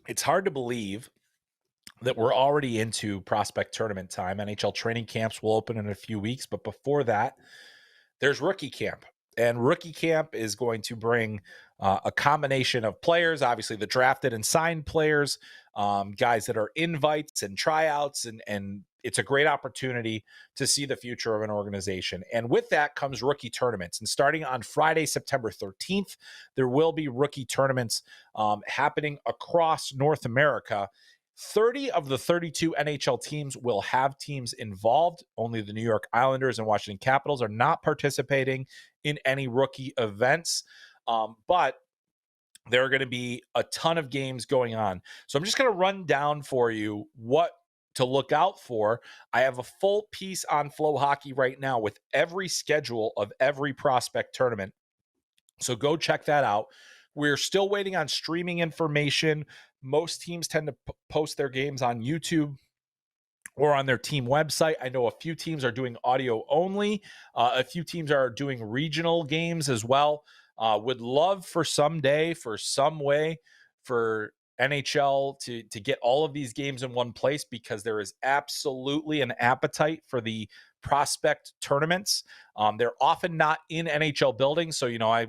It's hard to believe that we're already into prospect tournament time. NHL training camps will open in a few weeks, but before that, there's rookie camp. And rookie camp is going to bring a combination of players, obviously the drafted and signed players, guys that are invites and tryouts, and it's a great opportunity to see the future of an organization. And with that comes rookie tournaments. And starting on Friday, September 13th, there will be rookie tournaments happening across North America. 30 of the 32 NHL teams will have teams involved. Only the New York Islanders and Washington Capitals are not participating in any rookie events. But there are going to be a ton of games going on. So I'm just going to run down for you what to look out for. I have a full piece on FloHockey right now with every schedule of every prospect tournament. So go check that out. We're still waiting on streaming information. Most teams tend to post their games on YouTube or on their team website. I know a few teams are doing audio only. A few teams are doing regional games as well. Would love for someday, for some way, for NHL to get all of these games in one place, because there is absolutely an appetite for the prospect tournaments. They're often not in NHL buildings, so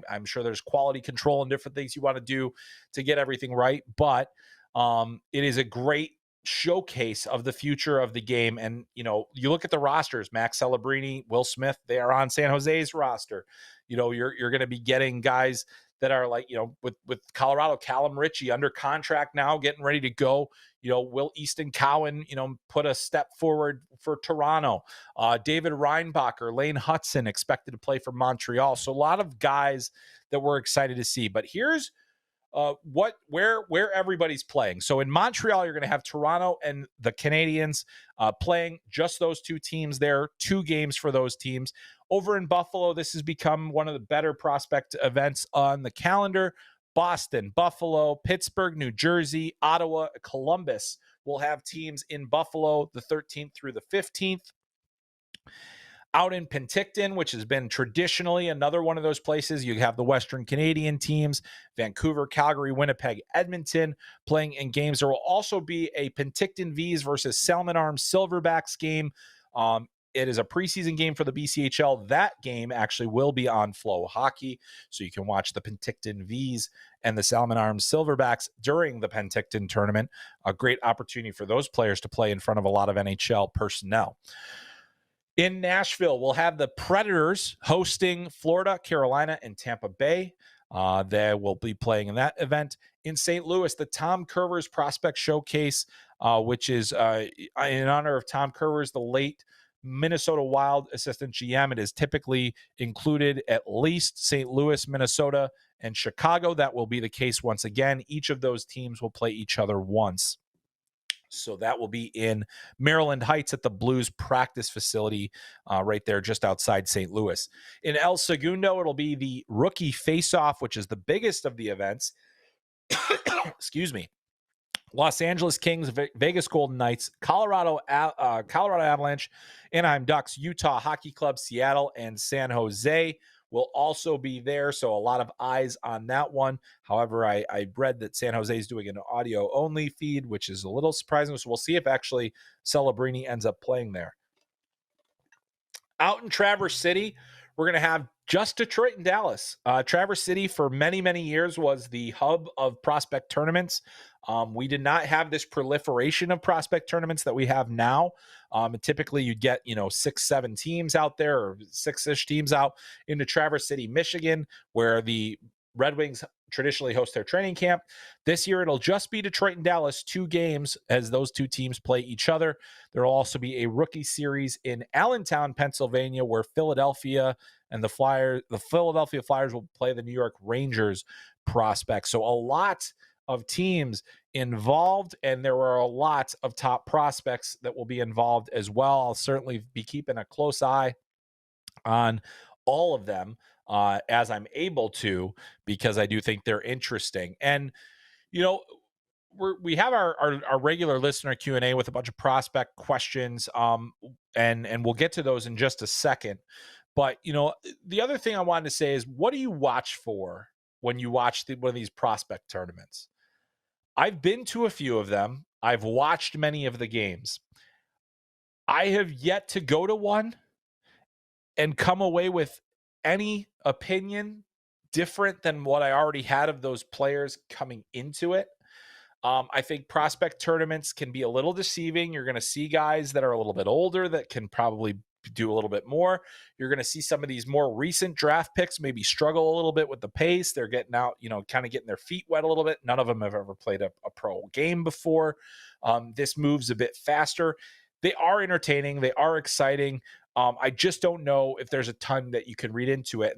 I'm sure there's quality control and different things you want to do to get everything right. But it is a great showcase of the future of the game. And you look at the rosters: Max Celebrini, Will Smith, they are on San Jose's roster. You're going to be getting guys that are like, with Colorado, Callum Ritchie under contract now, getting ready to go. Will Easton Cowan, put a step forward for Toronto. David Reinbacher, Lane Hudson expected to play for Montreal. So a lot of guys that we're excited to see. But here's where everybody's playing. So in Montreal, you're going to have Toronto and the Canadiens playing, just those two teams there, 2 games for those teams. Over in Buffalo, this has become one of the better prospect events on the calendar. Boston, Buffalo, Pittsburgh, New Jersey, Ottawa, Columbus will have teams in Buffalo the 13th through the 15th. Out in Penticton, which has been traditionally another one of those places, you have the Western Canadian teams: Vancouver, Calgary, Winnipeg, Edmonton, playing in games. There will also be a Penticton Vs versus Salmon Arms Silverbacks game. It is a preseason game for the BCHL. That game actually will be on FloHockey, so you can watch the Penticton Vs and the Salmon Arms Silverbacks during the Penticton tournament. A great opportunity for those players to play in front of a lot of NHL personnel. In Nashville, we'll have the Predators hosting Florida, Carolina, and Tampa Bay. They will be playing in that event. In St. Louis, the Tom Curvers Prospect Showcase, which is in honor of Tom Curvers, the late Minnesota Wild assistant GM. It is typically included at least St. Louis, Minnesota, and Chicago. That will be the case once again. Each of those teams will play each other once. So that will be in Maryland Heights at the Blues practice facility right there just outside St. Louis. In El Segundo, it'll be the rookie face-off, which is the biggest of the events. Excuse me. Los Angeles Kings, Vegas Golden Knights, Colorado Avalanche, Anaheim Ducks, Utah Hockey Club, Seattle, and San Jose will also be there. So a lot of eyes on that one. However, I read that San Jose is doing an audio only feed, which is a little surprising. So we'll see if actually Celebrini ends up playing there. Out in Traverse City, we're going to have just Detroit and Dallas. Traverse City for many, many years was the hub of prospect tournaments. We did not have this proliferation of prospect tournaments that we have now. Typically, you'd get 6-7 teams out there, or 6-ish teams out into Traverse City, Michigan, where the Red Wings traditionally host their training camp. This year, it'll just be Detroit and Dallas, 2 games as those 2 teams play each other. There will also be a rookie series in Allentown, Pennsylvania, where Philadelphia and the Philadelphia Flyers will play the New York Rangers prospects. So a lot of teams involved, and there are a lot of top prospects that will be involved as well. I'll certainly be keeping a close eye on all of them as I'm able to, because I do think they're interesting. And we have our regular listener Q&A with a bunch of prospect questions, and we'll get to those in just a second. But the other thing I wanted to say is, what do you watch for when you watch one of these prospect tournaments? I've been to a few of them. I've watched many of the games. I have yet to go to one and come away with any opinion different than what I already had of those players coming into it. I think prospect tournaments can be a little deceiving. You're going to see guys that are a little bit older that can probably do a little bit more. You're going to see some of these more recent draft picks maybe struggle a little bit with the pace. They're getting out, kind of getting their feet wet a little bit. None of them have ever played a pro game before. This moves a bit faster. They are entertaining. They are exciting. I just don't know if there's a ton that you can read into it.